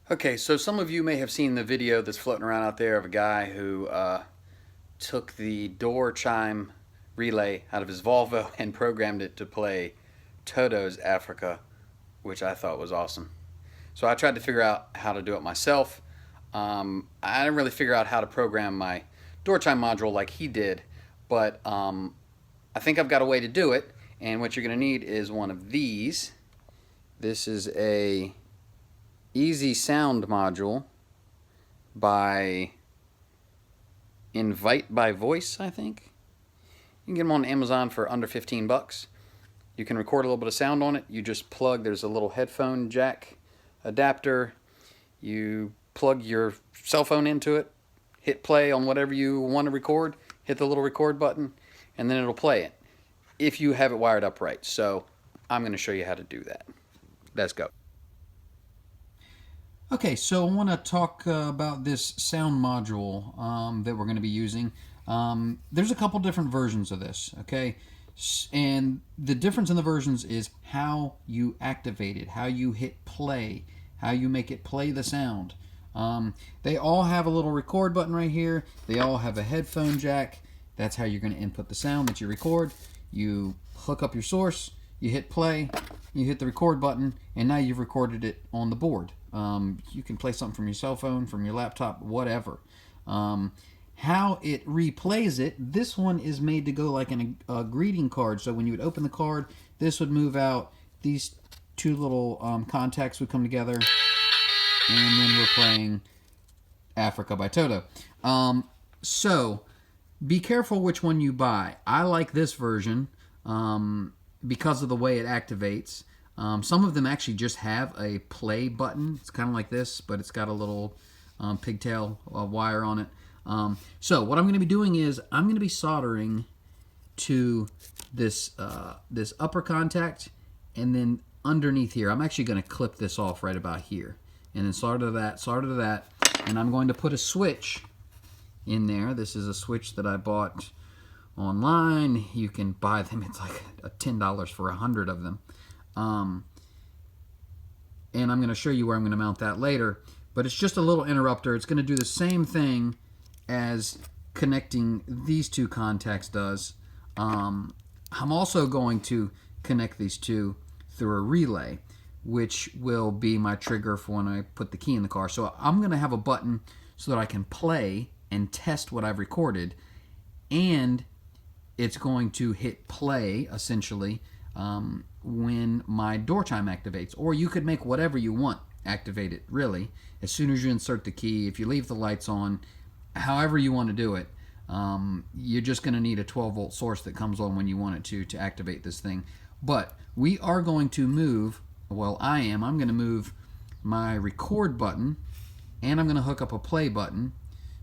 Okay, so some of you may have seen the video that's floating around out there of a guy who took the door chime relay out of his Volvo and programmed it to play Toto's Africa, which I thought was awesome. So I tried to figure out how to do it myself. I didn't really figure out how to program my door chime module like he did, but I think I've got a way to do it, and what you're going to need is one of these. This is a Easy Sound module by Invite by Voice, I think. You can get them on Amazon for under 15 bucks. You can record a little bit of sound on it. You just plug, there's a little headphone jack adapter. You plug your cell phone into it, hit play on whatever you want to record, hit the little record button, and then it'll play it if you have it wired up right. So I'm going to show you how to do that. Let's go. Okay, so I want to talk about this sound module that we're going to be using. There's a couple different versions of this, okay? And the difference in the versions is how you activate it, how you hit play, how you make it play the sound. They all have a little record button right here. They all have a headphone jack. That's how you're going to input the sound that you record. You hook up your source, you hit play, you hit the record button, and now you've recorded it on the board. You can play something from your cell phone, from your laptop, whatever. How it replays it, this one is made to go like in a greeting card. So when you would open the card, this would move out. These two little contacts would come together. And then we're playing Africa by Toto. So be careful which one you buy. I like this version because of the way it activates. Some of them actually just have a play button. It's kind of like this, but it's got a little pigtail wire on it. So what I'm going to be doing is I'm going to be soldering to this this upper contact, and then underneath here I'm actually going to clip this off right about here, and then solder to that, and I'm going to put a switch in there. This is a switch that I bought online. You can buy them. It's like $10 for 100 of them. And I'm going to show you where I'm going to mount that later. But it's just a little interrupter. It's going to do the same thing as connecting these two contacts does. I'm also going to connect these two through a relay, which will be my trigger for when I put the key in the car. So I'm going to have a button so that I can play and test what I've recorded, and it's going to hit play, essentially, when my door chime activates. Or you could make whatever you want activate it, really. As soon as you insert the key, if you leave the lights on, however you want to do it, you're just going to need a 12-volt source that comes on when you want it to activate this thing. But we are going to move, well, I'm going to move my record button, and I'm going to hook up a play button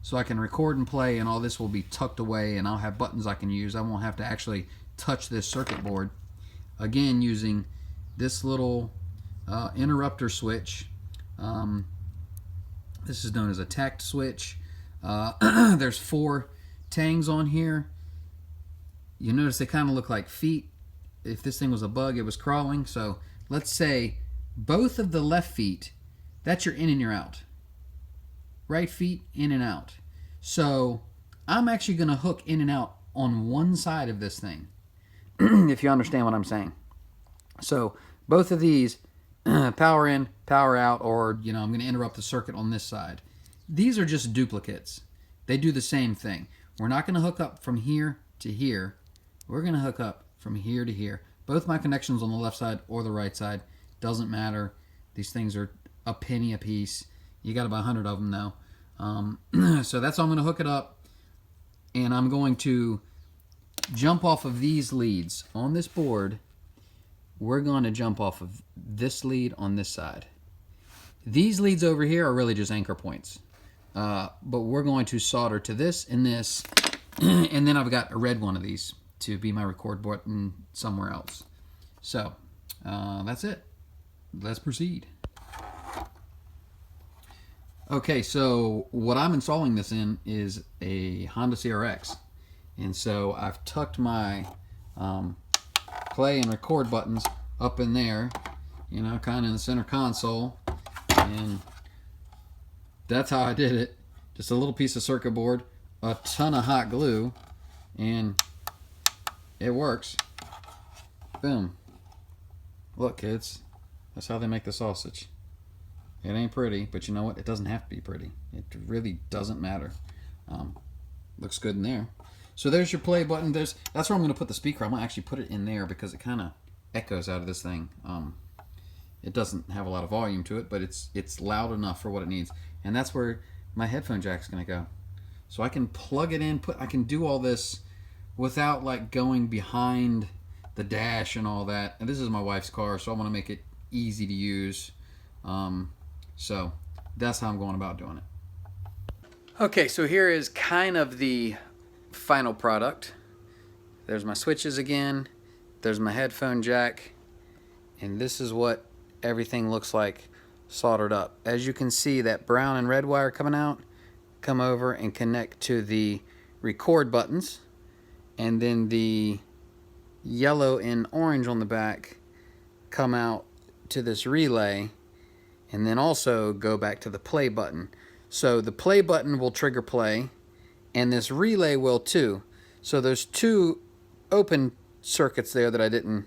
so I can record and play, and all this will be tucked away, and I'll have buttons I can use. I won't have to actually touch this circuit board. Again, using this little interrupter switch. This is known as a tact switch. There's 4 tangs on here. You notice they kind of look like feet. If this thing was a bug, it was crawling. So let's say both of the left feet, that's your in and your out. Right feet, in and out. So I'm actually going to hook in and out on one side of this thing, if you understand what I'm saying. So both of these, power in, power out, or I'm going to interrupt the circuit on this side. These are just duplicates. They do the same thing. We're not going to hook up from here to here. We're going to hook up from here to here. Both my connections on the left side or the right side, doesn't matter. These things are a penny a piece. You got about 100 of them now. So that's how I'm going to hook it up, and I'm going to jump off of these leads on this board. We're going to jump off of this lead on this side. These leads over here are really just anchor points, but we're going to solder to this and this, and then I've got a red one of these to be my record button somewhere else. So that's it. Let's proceed. Okay, so what I'm installing this in is a Honda CRX. And so I've tucked my play and record buttons up in there, kind of in the center console. And that's how I did it. Just a little piece of circuit board, a ton of hot glue, and it works. Boom. Look, kids, that's how they make the sausage. It ain't pretty, but you know what? It doesn't have to be pretty. It really doesn't matter. Looks good in there. So there's your play button. That's where I'm going to put the speaker. I'm going to actually put it in there because it kind of echoes out of this thing. It doesn't have a lot of volume to it, but it's loud enough for what it needs. And that's where my headphone jack's going to go. So I can plug it in. I can do all this without like going behind the dash and all that. And this is my wife's car, so I want to make it easy to use. So that's how I'm going about doing it. Okay, so here is kind of the final product. There's my switches again. There's my headphone jack. And this is what everything looks like soldered up. As you can see, that brown and red wire coming out, come over and connect to the record buttons. And then the yellow and orange on the back come out to this relay, and then also go back to the play button. So the play button will trigger play, and this relay will too. So there's two open circuits there that I didn't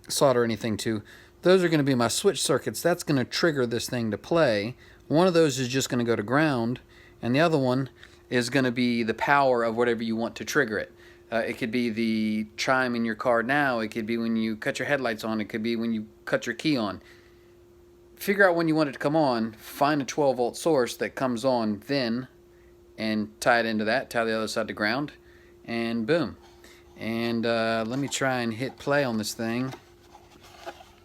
solder anything to. Those are going to be my switch circuits. That's going to trigger this thing to play. One of those is just going to go to ground, and the other one is going to be the power of whatever you want to trigger it. It could be the chime in your car now. It could be when you cut your headlights on. It could be when you cut your key on. Figure out when you want it to come on. Find a 12-volt source that comes on then, and tie it into that. Tie the other side to ground, and boom. And let me try and hit play on this thing.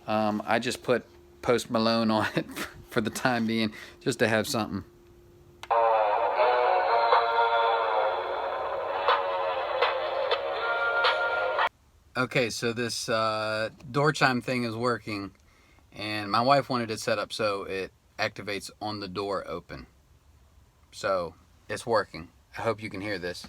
I just put Post Malone on it for the time being, just to have something. Okay, so this door chime thing is working, and my wife wanted it set up so it activates on the door open. So it's working. I hope you can hear this.